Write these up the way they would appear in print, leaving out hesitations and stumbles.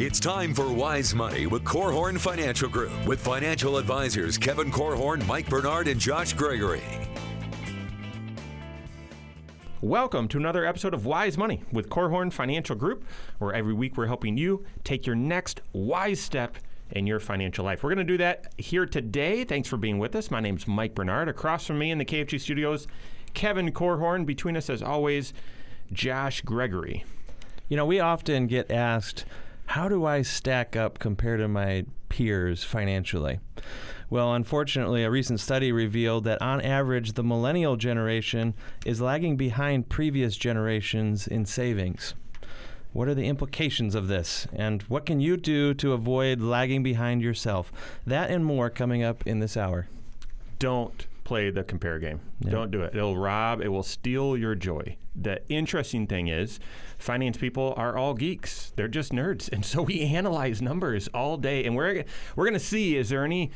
It's time for Wise Money with Korhorn Financial Group with financial advisors Kevin Korhorn, Mike Bernard, and Josh Gregory. Welcome to another episode of Wise Money with Korhorn Financial Group, where every week we're helping you take your next wise step in your financial life. We're going to do that here today. Thanks for being with us. My name's Mike Bernard. Across from me in the KFG studios, Kevin Korhorn. Between us, as always, Josh Gregory. You know, we often get asked, how do I stack up compared to my peers financially? Well, unfortunately, a recent study revealed that on average, the millennial generation is lagging behind previous generations in savings. What are the implications of this? And what can you do to avoid lagging behind yourself? That and more coming up in this hour. Don't play the compare game. Yeah. Don't do it. It'll rob, it will steal your joy. The interesting thing is, finance people are all geeks. They're just nerds. And so we analyze numbers all day. And we're going to see, is there any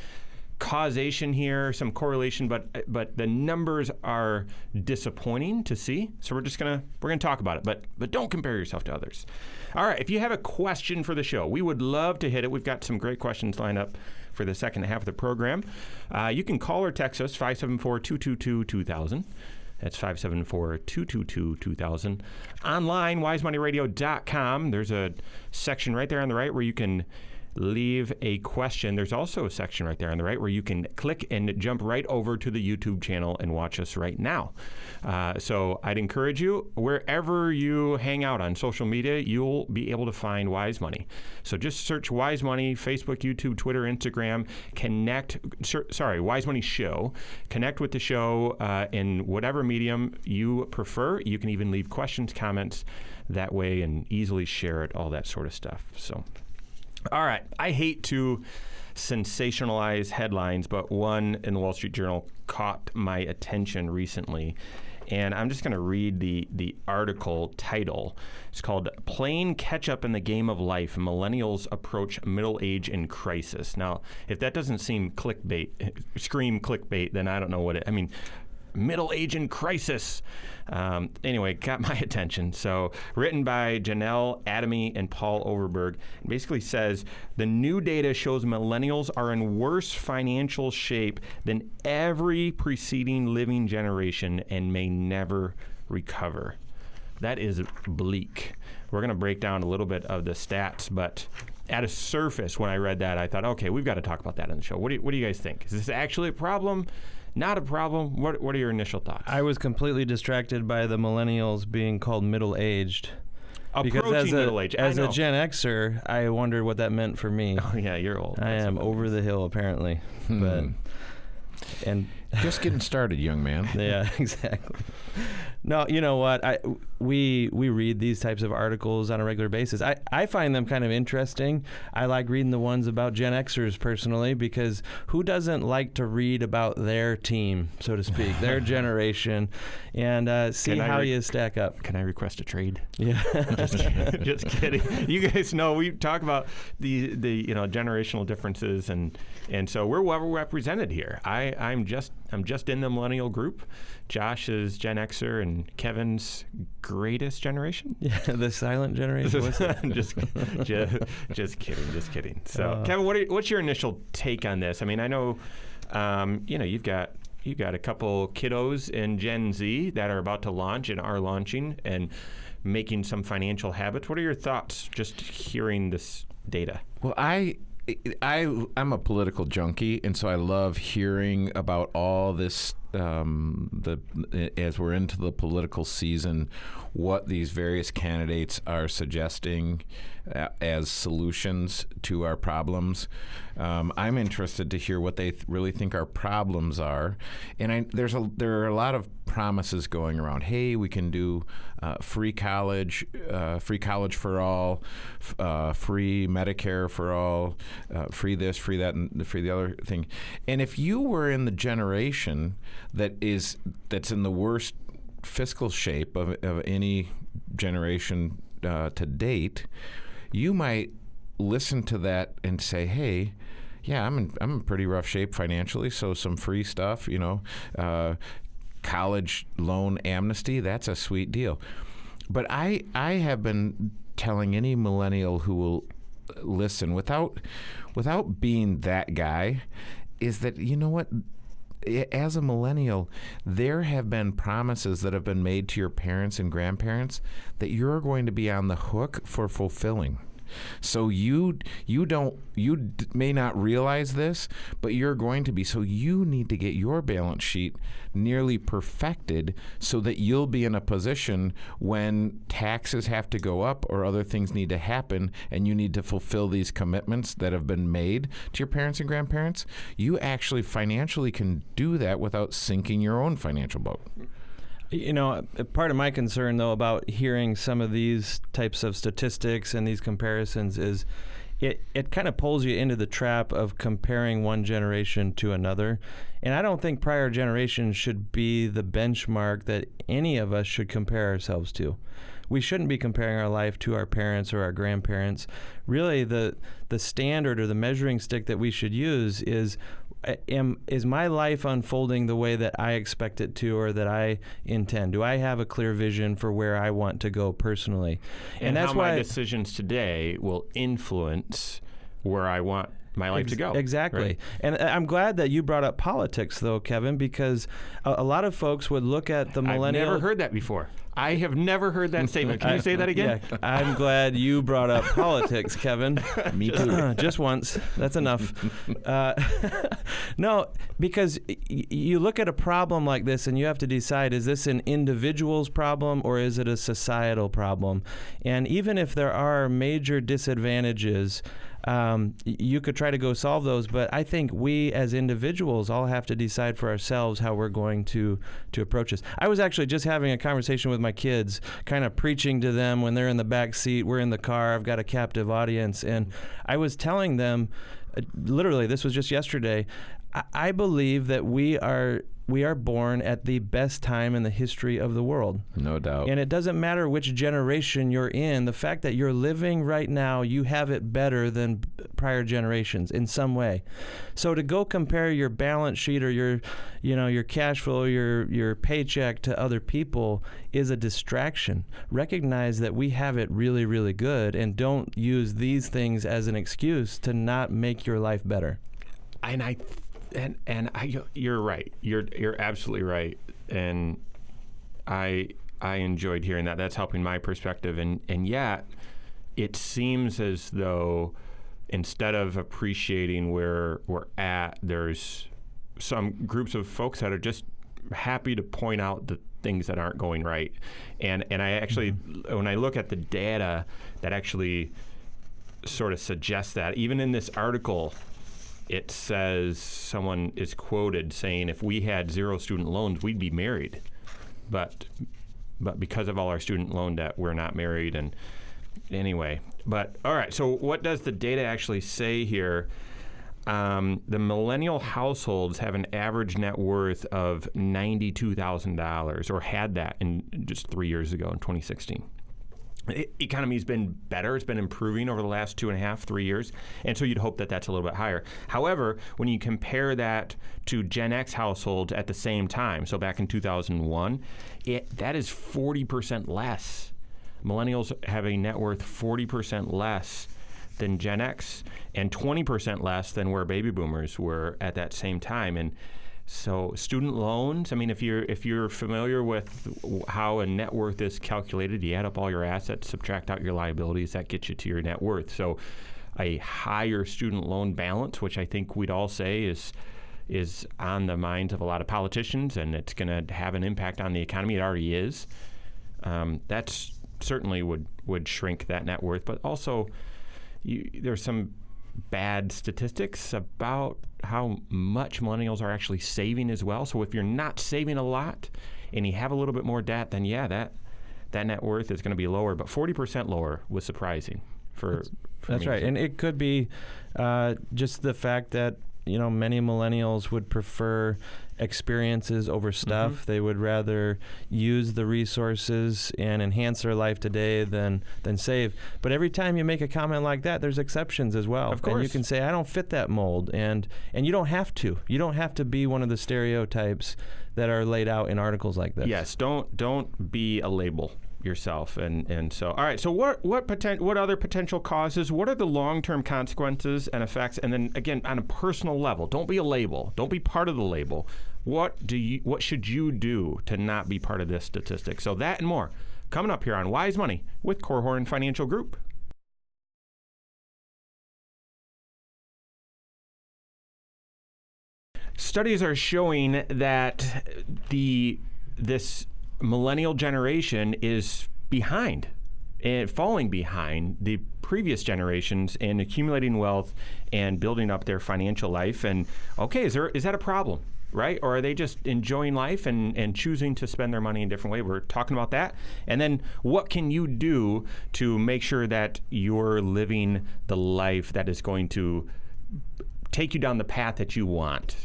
causation here, some correlation, but the numbers are disappointing to see. So we're going to talk about it, but don't compare yourself to others. All right, if you have a question for the show, we would love to hit it. We've got some great questions lined up for the second half of the program. You can call or text us 574-222-2000. That's 574-222-2000. Online, wisemoneyradio.com. There's a section right there on the right where you can leave a question. There's also a section right there on the right where you can click and jump right over to the YouTube channel and watch us right now. So I'd encourage you, wherever you hang out on social media, you'll be able to find Wise Money. So just search Wise Money, Facebook, YouTube, Twitter, Instagram, Wise Money Show. Connect with the show in whatever medium you prefer. You can even leave questions, comments that way and easily share it, all that sort of stuff. So all right. I hate to sensationalize headlines, but one in the Wall Street Journal caught my attention recently. And I'm just going to read the article title. It's called Playing Catch Up in the Game of Life, Millennials Approach Middle Age in Crisis. Now, if that doesn't seem scream clickbait, then I don't know what it, middle age in crisis. Anyway, got my attention. So written by Janelle Adamy and Paul Overberg. It basically says the new data shows millennials are in worse financial shape than every preceding living generation and may never recover. That is bleak. We're going to break down a little bit of the stats, but at a surface, when I read that, I thought, okay, we've got to talk about that on the show. What do you guys think? Is this actually a problem? Not a problem? What are your initial thoughts? I was completely distracted by the millennials being called middle-aged. Approaching middle age. As a Gen Xer, I wondered what that meant for me. Oh, yeah, you're old. I am over the hill, apparently. And just getting started, young man. Yeah, exactly. No, you know what? We read these types of articles on a regular basis. I find them kind of interesting. I like reading the ones about Gen Xers personally, because who doesn't like to read about their team, so to speak, their generation, and see how you stack up. Can I request a trade? Yeah. Just kidding. You guys know we talk about the generational differences, and so we're well represented here. I'm just in the millennial group. Josh is Gen Xer and Kevin's greatest generation. Yeah, the silent generation. What's that? just kidding. So, Kevin, what's your initial take on this? I mean, I know, you've got a couple kiddos in Gen Z that are about to launch and are launching and making some financial habits. What are your thoughts just hearing this data? Well, I'm a political junkie, and so I love hearing about all this. As we're into the political season, what these various candidates are suggesting as solutions to our problems. I'm interested to hear what they really think our problems are, and there are a lot of promises going around. Hey, we can do free college for all, free Medicare for all, free this, free that, and free the other thing. And if you were in the generation that's in the worst fiscal shape of any generation to date, you might listen to that and say, hey, yeah, I'm in pretty rough shape financially, so some free stuff, college loan amnesty, that's a sweet deal. But I have been telling any millennial who will listen without being that guy is that, you know what? As a millennial, there have been promises that have been made to your parents and grandparents that you're going to be on the hook for fulfilling. So you may not realize this, but you're going to be. So you need to get your balance sheet nearly perfected so that you'll be in a position when taxes have to go up or other things need to happen and you need to fulfill these commitments that have been made to your parents and grandparents. You actually financially can do that without sinking your own financial boat. You know, part of my concern, though, about hearing some of these types of statistics and these comparisons is it kind of pulls you into the trap of comparing one generation to another. And I don't think prior generations should be the benchmark that any of us should compare ourselves to. We shouldn't be comparing our life to our parents or our grandparents. Really, the standard or the measuring stick that we should use is my life unfolding the way that I expect it to or that I intend? Do I have a clear vision for where I want to go personally? And that's how my decisions today will influence where I want my life to go. Exactly. Right? And I'm glad that you brought up politics, though, Kevin, because a lot of folks would look at the millennial... I've never heard that before. I have never heard that statement. Can you say that again? Yeah, I'm glad you brought up politics, Kevin. Me too. Just once. That's enough. No, because you look at a problem like this and you have to decide, is this an individual's problem or is it a societal problem? And even if there are major disadvantages, you could try to go solve those, but I think we as individuals all have to decide for ourselves how we're going to approach this. I was actually just having a conversation with my kids, kind of preaching to them when they're in the back seat, we're in the car, I've got a captive audience, and I was telling them, literally, this was just yesterday, I believe that we are born at the best time in the history of the world. No doubt. And it doesn't matter which generation you're in. The fact that you're living right now, you have it better than prior generations in some way. So to go compare your balance sheet or your cash flow, your paycheck to other people is a distraction. Recognize that we have it really, really good, and don't use these things as an excuse to not make your life better. You're right. You're absolutely right. And I enjoyed hearing that. That's helping my perspective. And yet, it seems as though instead of appreciating where we're at, there's some groups of folks that are just happy to point out the things that aren't going right. And I actually, when I look at the data that actually sort of suggests that, even in this article, it says, someone is quoted saying, if we had zero student loans, we'd be married. But because of all our student loan debt, we're not married. And anyway, but all right, so what does the data actually say here? The millennial households have an average net worth of $92,000, or had that in just 3 years ago in 2016. The economy's been better. It's been improving over the last 2.5, 3 years. And so you'd hope that that's a little bit higher. However, when you compare that to Gen X households at the same time, so back in 2001, that is 40% less. Millennials have a net worth 40% less than Gen X and 20% less than where baby boomers were at that same time. And so student loans, I mean, if you're familiar with how a net worth is calculated, you add up all your assets, subtract out your liabilities, that gets you to your net worth. So a higher student loan balance, which I think we'd all say is on the minds of a lot of politicians, and it's going to have an impact on the economy. It already is. That's certainly would shrink that net worth. But also, there's some bad statistics about how much millennials are actually saving as well. So if you're not saving a lot and you have a little bit more debt, then that net worth is going to be lower. But 40% lower was surprising for That's me. right. And it could be just the fact that many millennials would prefer experiences over stuff. Mm-hmm. They would rather use the resources and enhance their life today than save. But every time you make a comment like that, there's exceptions as well. Of course. And you can say, I don't fit that mold. And you don't have to. You don't have to be one of the stereotypes that are laid out in articles like this. Yes, don't be a label. yourself. And so, all right, so what other potential causes? What are the long-term consequences and effects? And then, again, on a personal level, don't be a label. Don't be part of the label. What should you do to not be part of this statistic? So that and more coming up here on Wise Money with Korhorn Financial Group. Studies are showing that this millennial generation is behind and falling behind the previous generations in accumulating wealth and building up their financial life. And okay, is that a problem, right? Or are they just enjoying life and choosing to spend their money in a different way? We're talking about that. And then what can you do to make sure that you're living the life that is going to take you down the path that you want,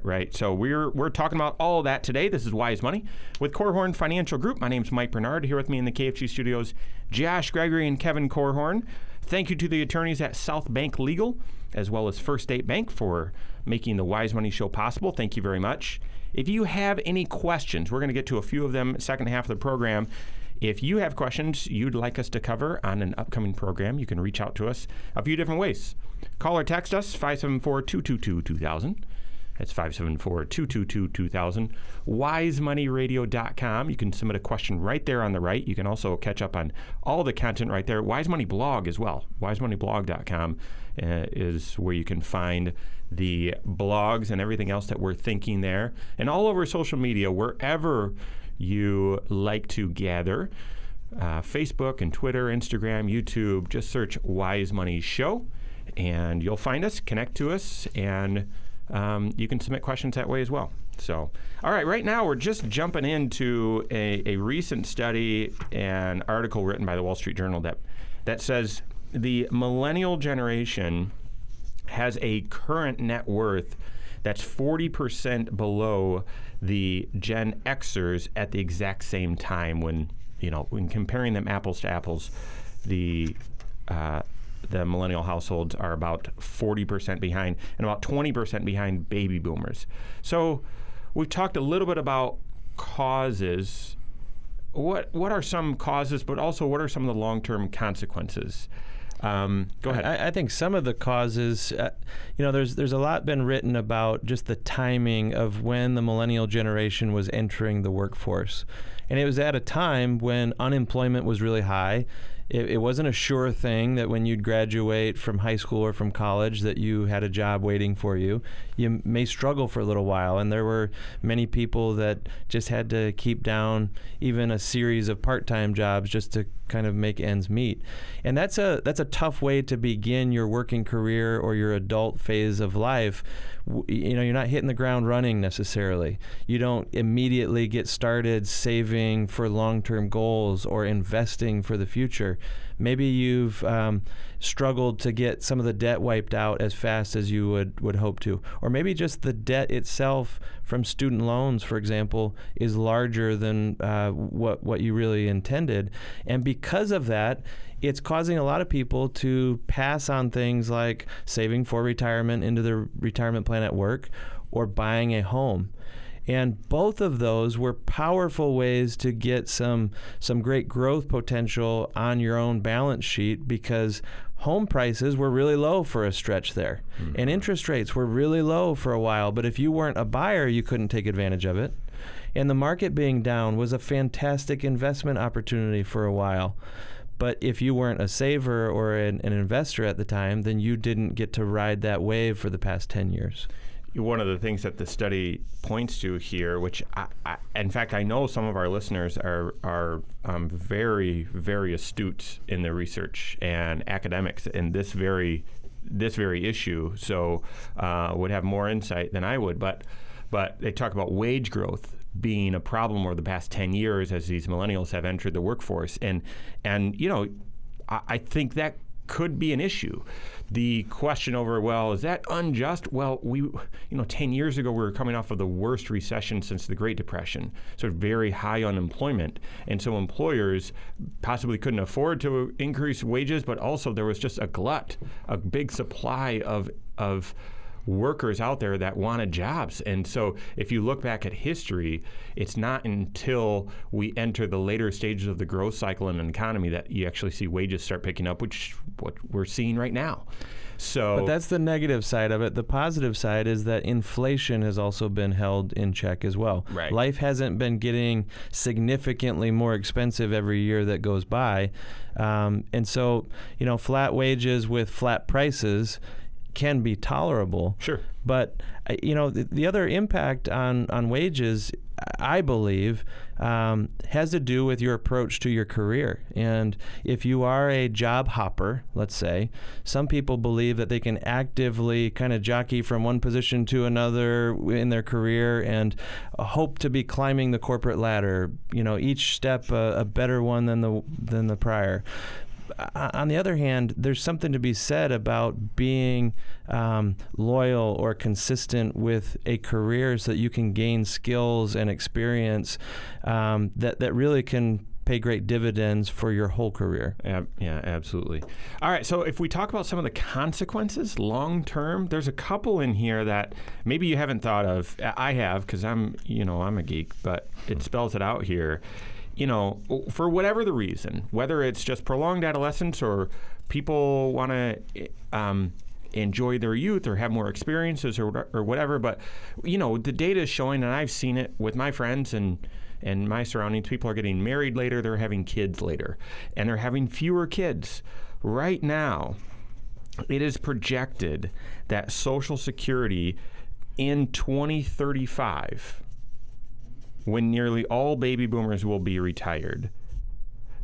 right? So we're talking about all of that today. This is Wise Money with Korhorn Financial Group. My name's Mike Bernard. Here with me in the KFG studios, Josh Gregory and Kevin Korhorn. Thank you to the attorneys at South Bank Legal, as well as First State Bank, for making the Wise Money Show possible. Thank you very much. If you have any questions, we're going to get to a few of them second half of the program. If you have questions you'd like us to cover on an upcoming program, you can reach out to us a few different ways. Call or text us, 574-222-2000. That's 574-222-2000. WiseMoneyRadio.com. You can submit a question right there on the right. You can also catch up on all the content right there. Wise Money blog as well. WiseMoneyBlog.com is where you can find the blogs and everything else that we're thinking there. And all over social media, wherever you like to gather, Facebook and Twitter, Instagram, YouTube, just search Wise Money Show, and you'll find us, connect to us, and you can submit questions that way as well. So, all right, right now we're just jumping into a recent study, an article written by the Wall Street Journal that says the millennial generation has a current net worth that's 40% below the Gen Xers at the exact same time. When comparing them apples to apples, the millennial households are about 40% behind and about 20% behind baby boomers. So we've talked a little bit about causes. What are some causes, but also what are some of the long-term consequences? Go ahead. I think some of the causes, there's a lot been written about just the timing of when the millennial generation was entering the workforce. And it was at a time when unemployment was really high. It wasn't a sure thing that when you'd graduate from high school or from college that you had a job waiting for you. You may struggle for a little while, and there were many people that just had to keep down even a series of part-time jobs just to kind of make ends meet. And that's a tough way to begin your working career or your adult phase of life. You're not hitting the ground running necessarily. You don't immediately get started saving for long-term goals or investing for the future. Maybe you've struggled to get some of the debt wiped out as fast as you would hope to. Or maybe just the debt itself from student loans, for example, is larger than what you really intended. And because of that, it's causing a lot of people to pass on things like saving for retirement into their retirement plan at work or buying a home. And both of those were powerful ways to get some great growth potential on your own balance sheet, because home prices were really low for a stretch there. Mm-hmm. And interest rates were really low for a while. But if you weren't a buyer, you couldn't take advantage of it. And the market being down was a fantastic investment opportunity for a while. But if you weren't a saver or an investor at the time, then you didn't get to ride that wave for the past 10 years. One of the things that the study points to here, which in fact I know some of our listeners are very, very astute in their research and academics in this very issue, so would have more insight than I would. But they talk about wage growth being a problem over the past 10 years as these millennials have entered the workforce, and I think that could be an issue. The question over, well, is that unjust? Well, 10 years ago, we were coming off of the worst recession since the Great Depression, so very high unemployment. And so employers possibly couldn't afford to increase wages, but also there was just a glut, a big supply of workers out there that wanted jobs. And so if you look back at history, it's not until we enter the later stages of the growth cycle in an economy that you actually see wages start picking up, which what we're seeing right now. So, but that's the negative side of it. The positive side is that inflation has also been held in check as well. Right. Life hasn't been getting significantly more expensive every year that goes by. And so, flat wages with flat prices can be tolerable. Sure. But, the other impact on wages, I believe, has to do with your approach to your career. And if you are a job hopper, let's say, some people believe that they can actively kind of jockey from one position to another in their career and hope to be climbing the corporate ladder, each step a better one than the prior. On the other hand, there's something to be said about being loyal or consistent with a career so that you can gain skills and experience that really can pay great dividends for your whole career. Yeah, absolutely. All right, so if we talk about some of the consequences long term, there's a couple in here that maybe you haven't thought of. I have, because I'm a geek, but it spells it out here. For whatever the reason, whether it's just prolonged adolescence or people want to enjoy their youth or have more experiences or whatever, but, the data is showing, and I've seen it with my friends and my surroundings, people are getting married later, they're having kids later, and they're having fewer kids. Right now, it is projected that Social Security in 2035, when nearly all baby boomers will be retired,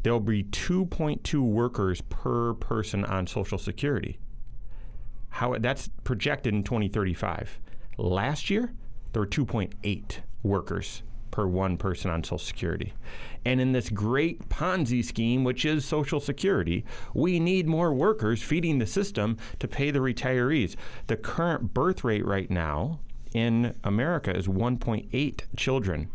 there'll be 2.2 workers per person on Social Security. That's projected in 2035. Last year, there were 2.8 workers per one person on Social Security. And in this great Ponzi scheme, which is Social Security, we need more workers feeding the system to pay the retirees. The current birth rate right now in America is 1.8 children.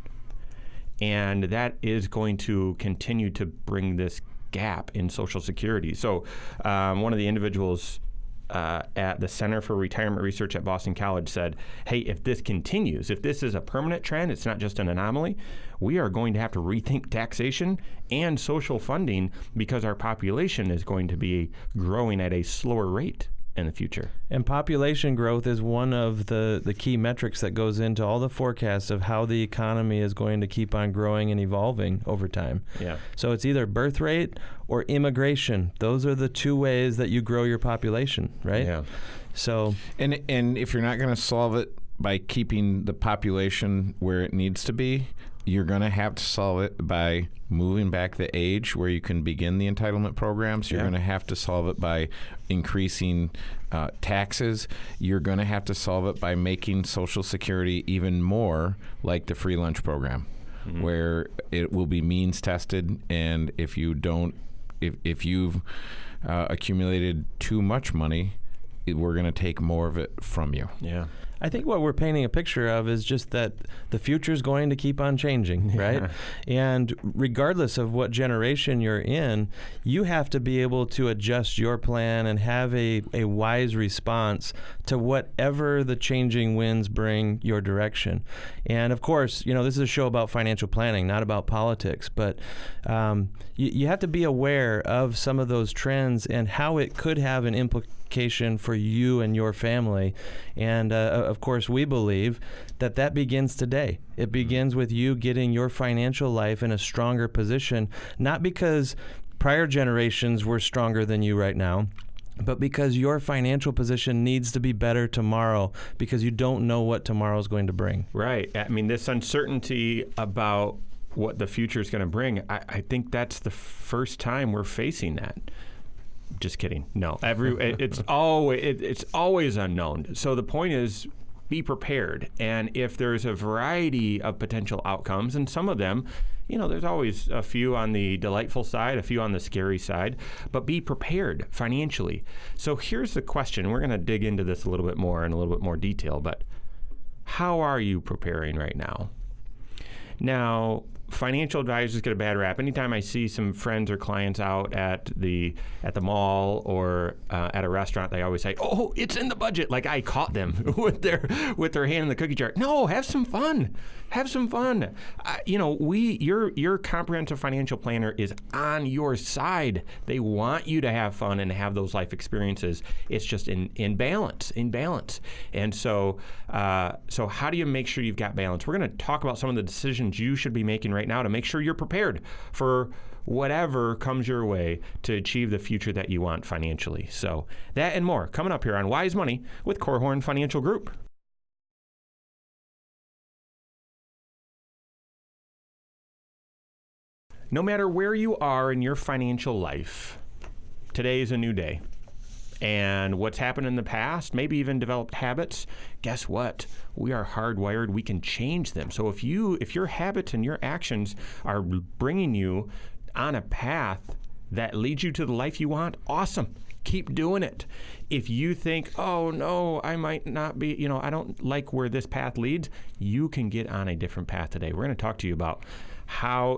And that is going to continue to bring this gap in Social Security. So one of the individuals at the Center for Retirement Research at Boston College said, hey, if this continues, if this is a permanent trend, it's not just an anomaly, we are going to have to rethink taxation and social funding because our population is going to be growing at a slower rate in the future. And population growth is one of the key metrics that goes into all the forecasts of how the economy is going to keep on growing and evolving over time. Yeah. So it's either birth rate or immigration. Those are the two ways that you grow your population, right? Yeah. So And if you're not going to solve it by keeping the population where it needs to be, you're going to have to solve it by moving back the age where you can begin the entitlement programs. You're going to have to solve it by increasing taxes. You're going to have to solve it by making Social Security even more like the free lunch program, where it will be means tested. And if you've accumulated too much money, we're going to take more of it from you. Yeah. I think what we're painting a picture of is just that the future is going to keep on changing, right? And regardless of what generation you're in, you have to be able to adjust your plan and have a wise response to whatever the changing winds bring your direction. And of course, this is a show about financial planning, not about politics, but you have to be aware of some of those trends and how it could have an implication for you and your family. And of course, we believe that begins today. It begins with you getting your financial life in a stronger position, not because prior generations were stronger than you right now, but because your financial position needs to be better tomorrow because you don't know what tomorrow is going to bring. Right. I mean, this uncertainty about what the future is going to bring, I think that's the first time we're facing that. Just kidding. No, it's always unknown. So the point is, be prepared. And if there's a variety of potential outcomes, and some of them, there's always a few on the delightful side, a few on the scary side, but be prepared financially. So here's the question. We're going to dig into this a little bit more in a little bit more detail, but how are you preparing right now? Now, financial advisors get a bad rap. Anytime I see some friends or clients out at the mall or at a restaurant, they always say, "Oh, it's in the budget." Like I caught them with their hand in the cookie jar. No, have some fun. Have some fun. Your comprehensive financial planner is on your side. They want you to have fun and have those life experiences. It's just in balance. And so how do you make sure you've got balance? We're going to talk about some of the decisions you should be making right now to make sure you're prepared for whatever comes your way to achieve the future that you want financially. So that and more coming up here on Wise Money with Korhorn Financial Group. No matter where you are in your financial life, today is a new day. And what's happened in the past, maybe even developed habits, guess what? We are hardwired. We can change them. So if your habits and your actions are bringing you on a path that leads you to the life you want, awesome. Keep doing it. If you think, oh no, I might not be, I don't like where this path leads, you can get on a different path today. We're going to talk to you about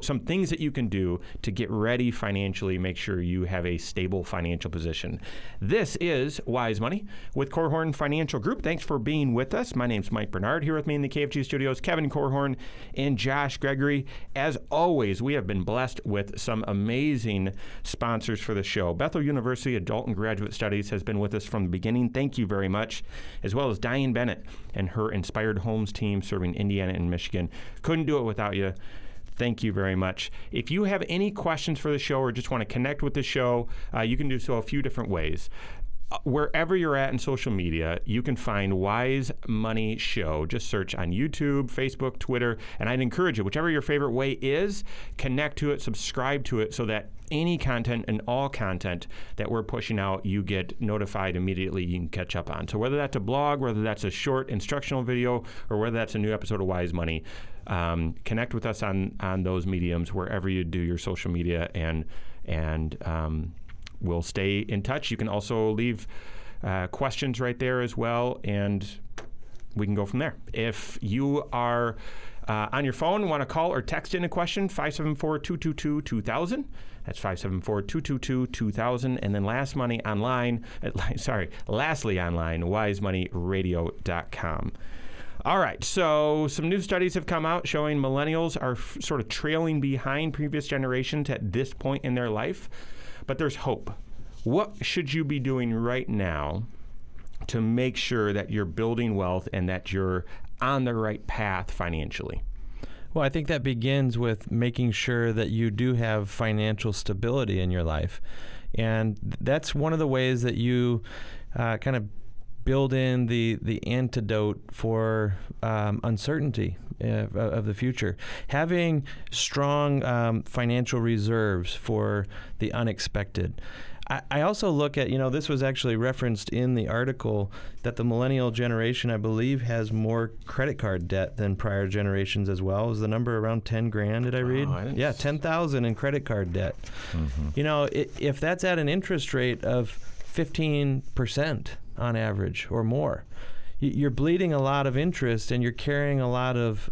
some things that you can do to get ready financially, make sure you have a stable financial position. This is Wise Money with Korhorn Financial Group. Thanks for being with us. My name's Mike Bernard. Here with me in the KFG studios, Kevin Korhorn and Josh Gregory. As always, we have been blessed with some amazing sponsors for the show. Bethel University Adult and Graduate Studies has been with us from the beginning. Thank you very much. As well as Diane Bennett and her Inspired Homes team serving Indiana and Michigan. Couldn't do it without you. Thank you very much. If you have any questions for the show or just want to connect with the show, you can do so a few different ways. Wherever you're at in social media, you can find Wise Money Show. Just search on YouTube, Facebook, Twitter, and I'd encourage you, whichever your favorite way is, connect to it, subscribe to it so that any content and all content that we're pushing out, you get notified immediately, you can catch up on. So whether that's a blog, whether that's a short instructional video, or whether that's a new episode of Wise Money, connect with us on those mediums wherever you do your social media, and we'll stay in touch. You can also leave questions right there as well, and we can go from there. If you are on your phone, want to call or text in a question, 574-222-2000. That's 574-222-2000. And then lastly online, wisemoneyradio.com. All right, so some new studies have come out showing millennials are sort of trailing behind previous generations at this point in their life, but there's hope. What should you be doing right now to make sure that you're building wealth and that you're on the right path financially? Well, I think that begins with making sure that you do have financial stability in your life. And that's one of the ways that you kind of build in the antidote for uncertainty of the future. Having strong financial reserves for the unexpected. I also look at, this was actually referenced in the article that the millennial generation, I believe, has more credit card debt than prior generations as well. Is the number around 10 grand, did I read? Yeah, 10,000 in credit card debt. Mm-hmm. If that's at an interest rate of 15% on average or more, you're bleeding a lot of interest and you're carrying a lot of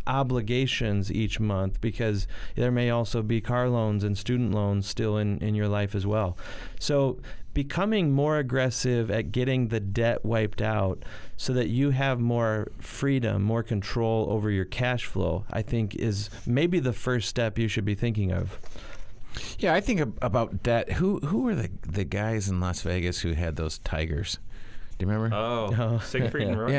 obligations each month, because there may also be car loans and student loans still in your life as well. So becoming more aggressive at getting the debt wiped out so that you have more freedom, more control over your cash flow, I think is maybe the first step you should be thinking of. Yeah, I think about debt. Who were the guys in Las Vegas who had those tigers? Do you remember? Oh, Siegfried and Roy?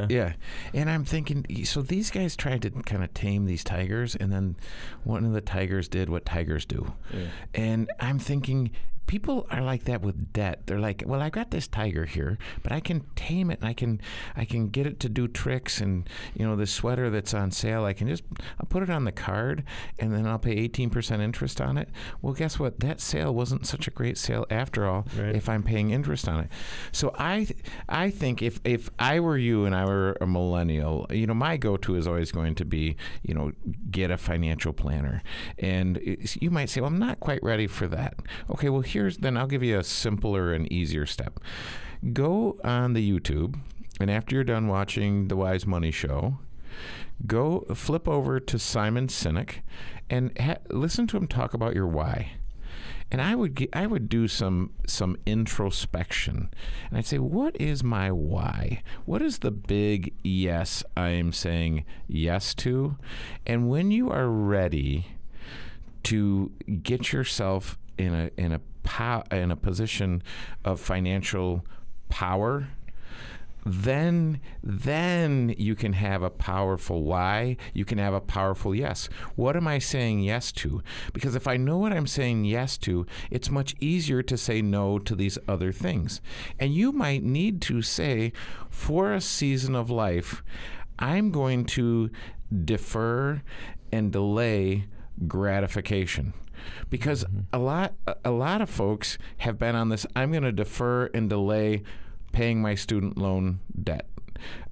Yeah. And I'm thinking, so these guys tried to kind of tame these tigers, and then one of the tigers did what tigers do. Yeah. And I'm thinking, people are like that with debt. They're like, well, I got this tiger here, but I can tame it, and I can get it to do tricks, and this sweater that's on sale, I'll put it on the card, and then I'll pay 18% interest on it. Well, guess what? That sale wasn't such a great sale after all, right, if I'm paying interest on it. So I think if I were you and I were a millennial, my go-to is always going to be, get a financial planner. And you might say, well, I'm not quite ready for that. Okay, well, then I'll give you a simpler and easier step. Go on the YouTube, and after you're done watching the Wise Money Show, go flip over to Simon Sinek and listen to him talk about your why. And I would do some introspection, and I'd say, what is my why? What is the big yes I am saying yes to? And when you are ready to get yourself in a position of financial power, then you can have a powerful why. You can have a powerful yes. What am I saying yes to? Because if I know what I'm saying yes to, it's much easier to say no to these other things. And you might need to say, for a season of life, I'm going to defer and delay gratification. Because a lot of folks have been on this, I'm going to defer and delay paying my student loan debt.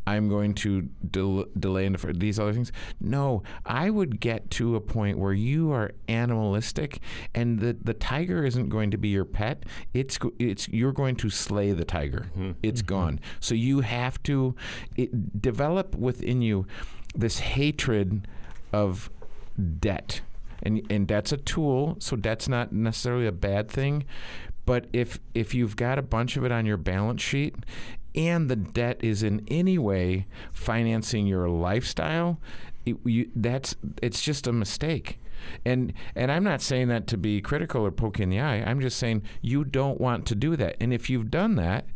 I'm going to delay and defer these other things. No, I would get to a point where you are animalistic, and the tiger isn't going to be your pet. You're going to slay the tiger. It's gone. So you have to develop within you this hatred of debt. And that's a tool, so that's not necessarily a bad thing. But if you've got a bunch of it on your balance sheet and the debt is in any way financing your lifestyle, it's just a mistake. And I'm not saying that to be critical or poke in the eye. I'm just saying you don't want to do that. And if you've done that,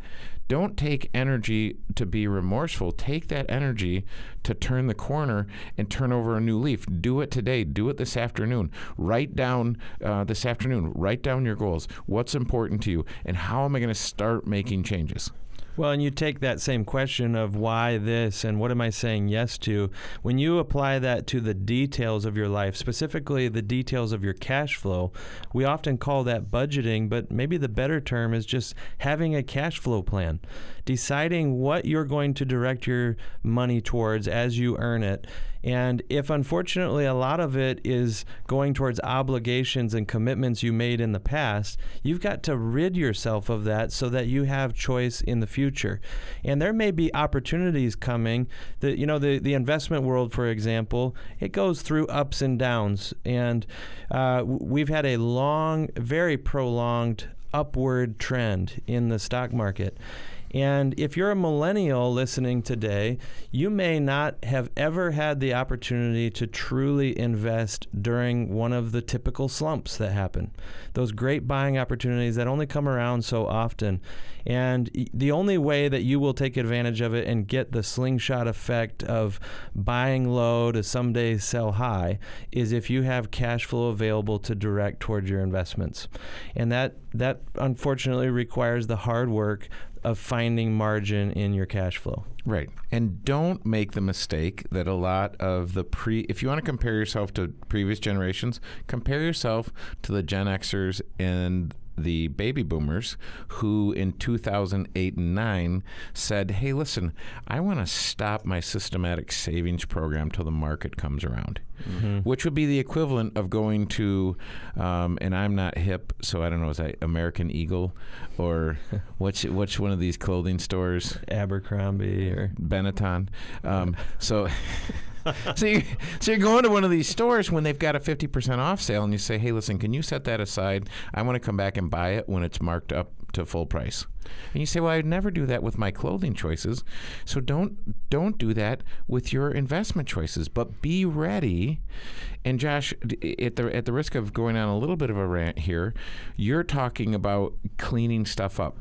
don't take energy to be remorseful. Take that energy to turn the corner and turn over a new leaf. Do it today. Do it this afternoon. Write down this afternoon. Write down your goals. What's important to you, and how am I going to start making changes? Well, and you take that same question of why this and what am I saying yes to, when you apply that to the details of your life, specifically the details of your cash flow, we often call that budgeting, but maybe the better term is just having a cash flow plan, deciding what you're going to direct your money towards as you earn it. And if unfortunately a lot of it is going towards obligations and commitments you made in the past, you've got to rid yourself of that so that you have choice in the future. And there may be opportunities coming. The investment world, for example, it goes through ups and downs. And we've had a long, very prolonged upward trend in the stock market. And if you're a millennial listening today, you may not have ever had the opportunity to truly invest during one of the typical slumps that happen. Those great buying opportunities that only come around so often. And the only way that you will take advantage of it and get the slingshot effect of buying low to someday sell high is if you have cash flow available to direct towards your investments. And that unfortunately requires the hard work of finding margin in your cash flow. Right. And don't make the mistake that a lot of if you want to compare yourself to previous generations, compare yourself to the Gen Xers and the baby boomers who in 2008 and 9 said, hey, listen, I want to stop my systematic savings program till the market comes around, which would be the equivalent of going to, and I'm not hip, so I don't know, is that American Eagle or which one of these clothing stores? Abercrombie or Benetton. So you're going to one of these stores when they've got a 50% off sale, and you say, hey, listen, can you set that aside? I want to come back and buy it when it's marked up to full price. And you say, well, I'd never do that with my clothing choices. So don't do that with your investment choices, but be ready. And Josh, at the risk of going on a little bit of a rant here, you're talking about cleaning stuff up.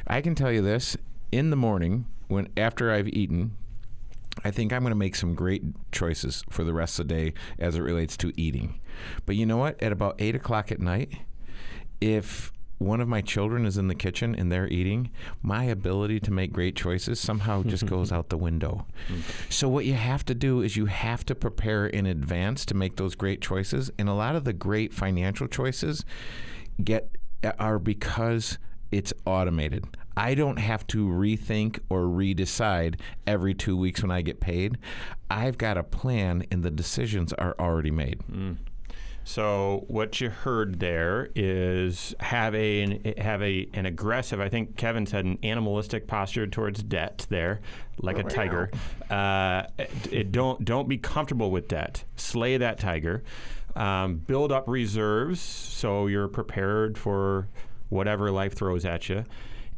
I can tell you this, in the morning, after I've eaten, I think I'm going to make some great choices for the rest of the day as it relates to eating. But you know what? At about 8 o'clock at night, if one of my children is in the kitchen and they're eating, my ability to make great choices somehow just goes out the window. So what you have to do is you have to prepare in advance to make those great choices. And a lot of the great financial choices are because it's automated. I don't have to rethink or redecide every 2 weeks when I get paid. I've got a plan and the decisions are already made. So what you heard there is have an aggressive, I think Kevin said, an animalistic posture towards debt there, like a tiger. Don't be comfortable with debt. Slay that tiger. Build up reserves so you're prepared for whatever life throws at you.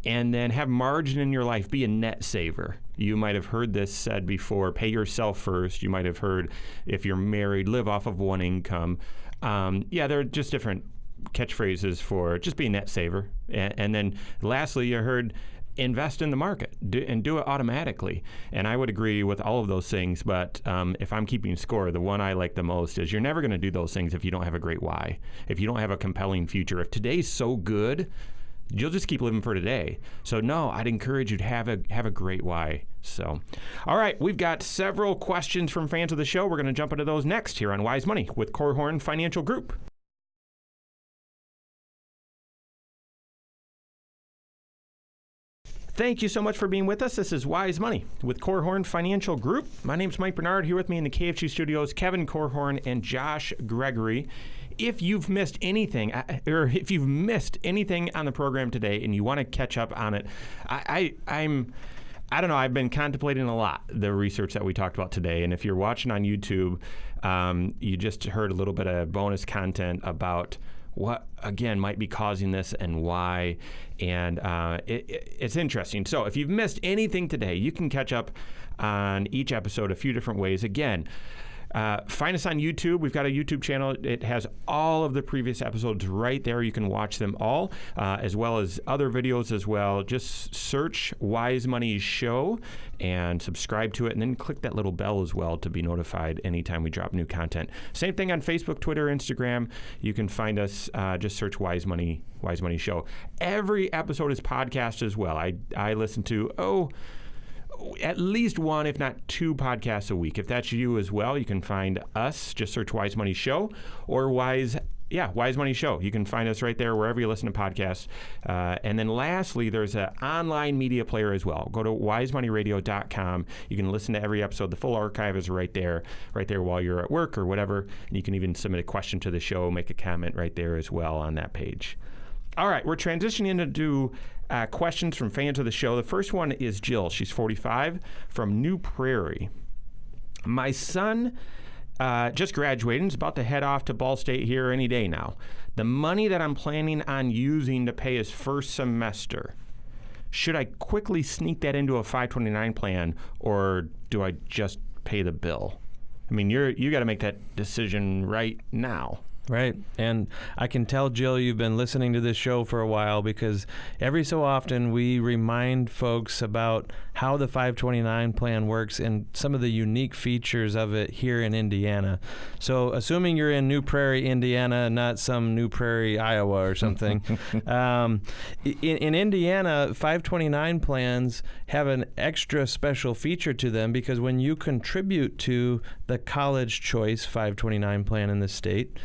And then have margin in your life. Be a net saver. You might have heard this said before, pay yourself first. You might have heard, if you're married, live off of one income. There are just different catchphrases for just be a net saver. And then lastly, you heard invest in the market and do it automatically. And I would agree with all of those things, but if I'm keeping score, the one I like the most is you're never going to do those things if you don't have a great why, if you don't have a compelling future. If today's so good, you'll just keep living for today. So no, I'd encourage you to have a great why. So, all right, we've got several questions from fans of the show. We're going to jump into those next here on Wise Money with Korhorn Financial Group. Thank you so much for being with us. This is Wise Money with Korhorn Financial Group. My name's Mike Bernard. Here with me in the KFG studios, Kevin Korhorn and Josh Gregory. If you've missed anything, on the program today and you want to catch up on it, I don't know. I've been contemplating a lot the research that we talked about today. And if you're watching on YouTube, you just heard a little bit of bonus content about what, again, might be causing this and why. And it's interesting. So if you've missed anything today, you can catch up on each episode a few different ways. Again, find us on YouTube. We've got a YouTube channel. It has all of the previous episodes right there. You can watch them all, as well as other videos as well. Just search Wise Money Show and subscribe to it, and then click that little bell as well to be notified anytime we drop new content. Same thing on Facebook, Twitter, Instagram. You can find us, just search Wise Money Show. Every episode is podcast as well. I listen to, at least one, if not two podcasts a week. If that's you as well, you can find us. Just search Wise Money Show or Wise Money Show. You can find us right there wherever you listen to podcasts. And then lastly, there's an online media player as well. Go to wisemoneyradio.com. You can listen to every episode. The full archive is right there while you're at work or whatever. And you can even submit a question to the show, make a comment right there as well on that page. All right, we're transitioning into questions from fans of the show. The first one is Jill. She's 45 from New Prairie. My son just graduated and is about to head off to Ball State here any day now. The money that I'm planning on using to pay his first semester, should I quickly sneak that into a 529 plan, or do I just pay the bill? I mean, you got to make that decision right now. Right. And I can tell, Jill, you've been listening to this show for a while, because every so often we remind folks about how the 529 plan works and some of the unique features of it here in Indiana. So assuming you're in New Prairie, Indiana, not some New Prairie, Iowa or something, in Indiana, 529 plans have an extra special feature to them, because when you contribute to the college choice 529 plan in the state,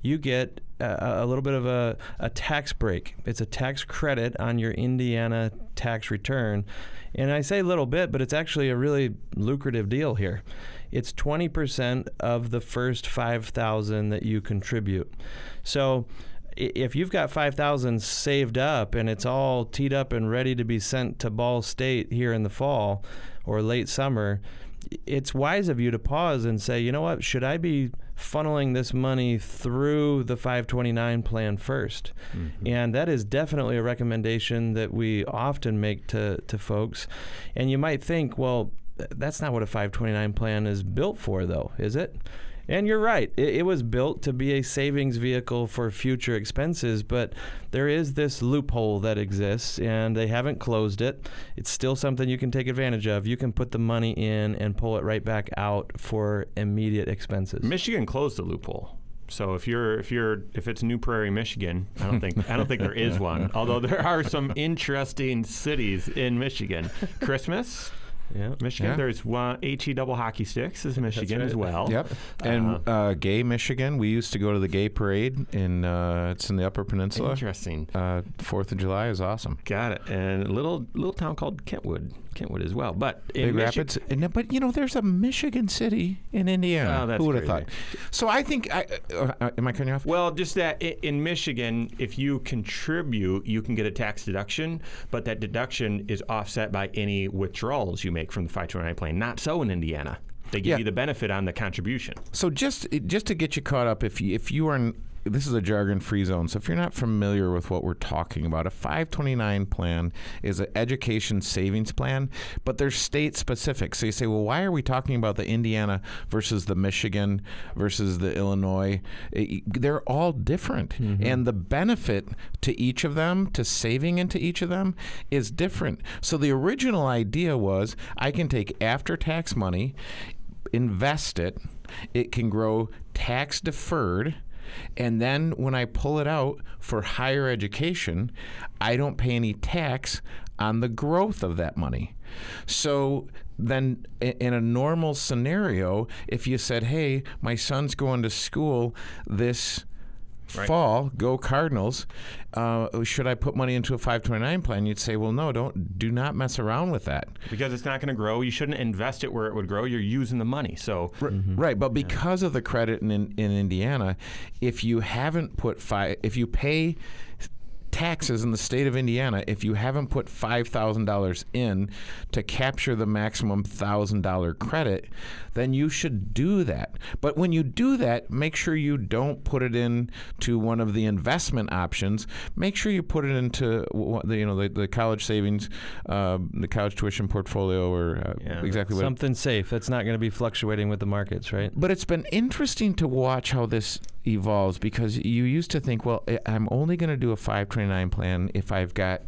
you get a little bit of a tax break. It's a tax credit on your Indiana tax return. And I say a little bit, but it's actually a really lucrative deal here. It's 20% of the first $5,000 that you contribute. So if you've got $5,000 saved up and it's all teed up and ready to be sent to Ball State here in the fall or late summer, it's wise of you to pause and say, you know what, should I be funneling this money through the 529 plan first? Mm-hmm. And that is definitely a recommendation that we often make to folks. And you might think, well, that's not what a 529 plan is built for, though, is it? And you're right. It was built to be a savings vehicle for future expenses, but there is this loophole that exists, and they haven't closed it. It's still something you can take advantage of. You can put the money in and pull it right back out for immediate expenses. Michigan closed the loophole. So if it's New Prairie, Michigan, I don't think there is one. Although there are some interesting cities in Michigan. Christmas. Yeah, Michigan. Yeah. There's one HE double hockey sticks is Michigan as well. Yep. And Gay Michigan. We used to go to the Gay Parade it's in the Upper Peninsula. Interesting. 4th of July is awesome. Got it. And a little town called Kentwood. Kentwood as well. But in Big Rapids. But, there's a Michigan City in Indiana. Oh, that's Who would have crazy. thought? So I think, am I cutting you off? Well, just that in Michigan, if you contribute, you can get a tax deduction, but that deduction is offset by any withdrawals you make from the 529 plan. Not so in Indiana. They give you the benefit on the contribution. So just to get you caught up, if you are this is a jargon-free zone, so if you're not familiar with what we're talking about, a 529 plan is an education savings plan, but they're state-specific. So you say, well, why are we talking about the Indiana versus the Michigan versus the Illinois? They're all different, and the benefit to each of them, to saving into each of them, is different. So the original idea was I can take after-tax money, invest it, it can grow tax-deferred, and then when I pull it out for higher education, I don't pay any tax on the growth of that money. So then in a normal scenario, if you said, hey, my son's going to school this fall, go Cardinals, should I put money into a 529 plan? You'd say, well, no, do not mess around with that. Because it's not going to grow. You shouldn't invest it where it would grow. You're using the money. So Right, but because of the credit in Indiana, if you haven't put if you pay taxes in the state of Indiana, if you haven't put $5,000 in to capture the maximum $1,000 credit, then you should do that. But when you do that, make sure you don't put it into one of the investment options. Make sure you put it into the college savings, the college tuition portfolio, or exactly what something safe that's not going to be fluctuating with the markets, right? But it's been interesting to watch how this evolves, because you used to think, well, I'm only going to do a 529 plan if I've got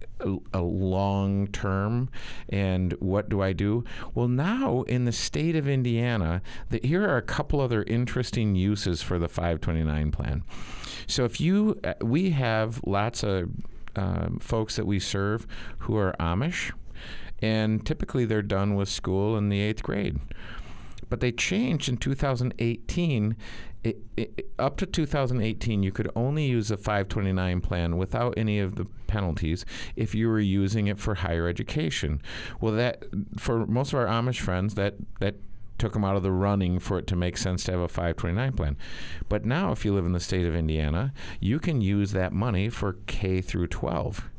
a long term, and what do I do? Well, now in the state of Indiana, here are a couple other interesting uses for the 529 plan. So we have lots of folks that we serve who are Amish, and typically they're done with school in the 8th grade. But they changed in 2018. Up to 2018, you could only use a 529 plan without any of the penalties if you were using it for higher education. Well, that for most of our Amish friends, that took them out of the running for it to make sense to have a 529 plan. But now, if you live in the state of Indiana, you can use that money for K through 12.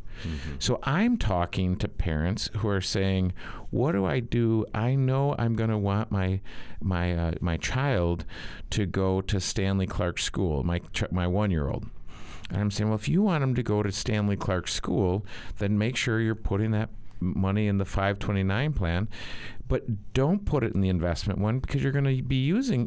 So I'm talking to parents who are saying, what do I do? I know I'm going to want my child to go to Stanley Clark School, my 1-year-old. And I'm saying, well, if you want him to go to Stanley Clark School, then make sure you're putting that money in the 529 plan, but don't put it in the investment one, because you could be using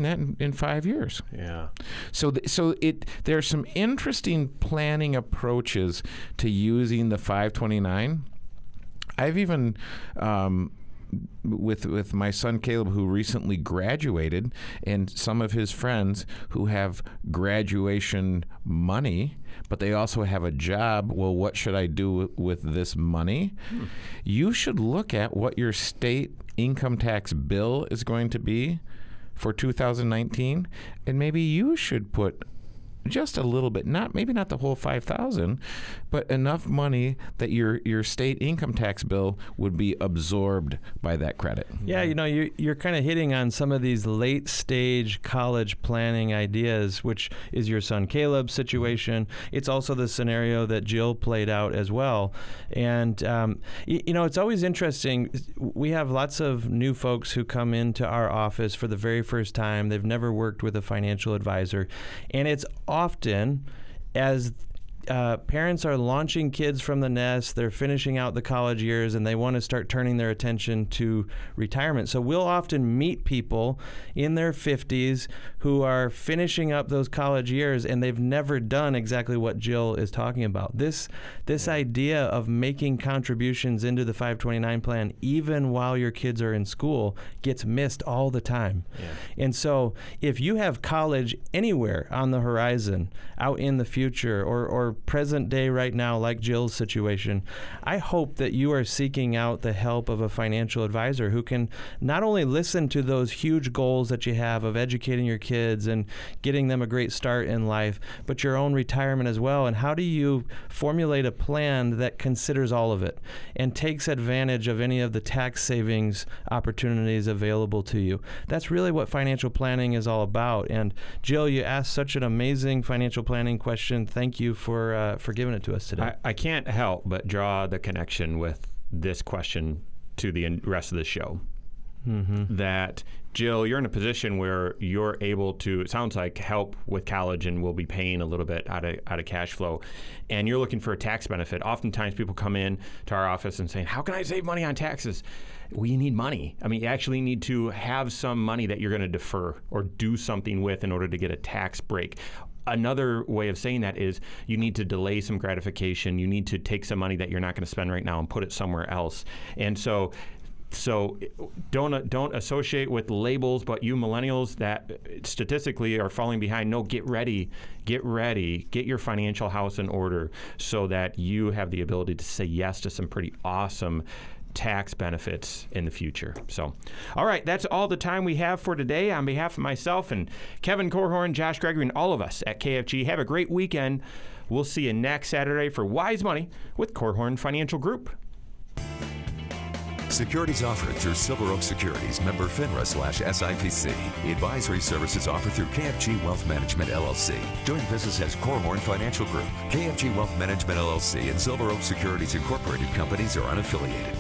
that in 5 years. Yeah. So there are some interesting planning approaches to using the 529. I've even with my son Caleb, who recently graduated, and some of his friends who have graduation money, but they also have a job. Well, what should I do with this money? You should look at what your state income tax bill is going to be for 2019, and maybe you should put just a little bit, maybe not the whole $5,000, but enough money that your state income tax bill would be absorbed by that credit. Yeah, you're kind of hitting on some of these late stage college planning ideas, which is your son Caleb's situation. It's also the scenario that Jill played out as well. And it's always interesting. We have lots of new folks who come into our office for the very first time. They've never worked with a financial advisor, and it's often as parents are launching kids from the nest, they're finishing out the college years, and they want to start turning their attention to retirement. So we'll often meet people in their 50s who are finishing up those college years, and they've never done exactly what Jill is talking about. This idea of making contributions into the 529 plan, even while your kids are in school, gets missed all the time. Yeah. And so if you have college anywhere on the horizon, out in the future, or present day right now, like Jill's situation, I hope that you are seeking out the help of a financial advisor who can not only listen to those huge goals that you have of educating your kids and getting them a great start in life, but your own retirement as well. And how do you formulate a plan that considers all of it and takes advantage of any of the tax savings opportunities available to you? That's really what financial planning is all about. And Jill, you asked such an amazing financial planning question. Thank you for giving it to us today. I can't help but draw the connection with this question to the rest of the show. Mm-hmm. That, Jill, you're in a position where you're able to, it sounds like, help with college and will be paying a little bit out of cash flow. And you're looking for a tax benefit. Oftentimes people come in to our office and saying, how can I save money on taxes? We need money. I mean, you actually need to have some money that you're going to defer or do something with in order to get a tax break. Another way of saying that is you need to delay some gratification. You need to take some money that you're not going to spend right now and put it somewhere else. And so don't associate with labels, but you millennials that statistically are falling behind, no, get ready, get your financial house in order so that you have the ability to say yes to some pretty awesome tax benefits in the future. So, all right, that's all the time we have for today. On behalf of myself and Kevin Korhorn, Josh Gregory, and all of us at KFG, have a great weekend. We'll see you next Saturday for Wise Money with Korhorn Financial Group. Securities offered through Silver Oak Securities, member FINRA/SIPC. Advisory services offered through KFG Wealth Management, LLC. Doing business as Korhorn Financial Group. KFG Wealth Management, LLC and Silver Oak Securities Incorporated companies are unaffiliated.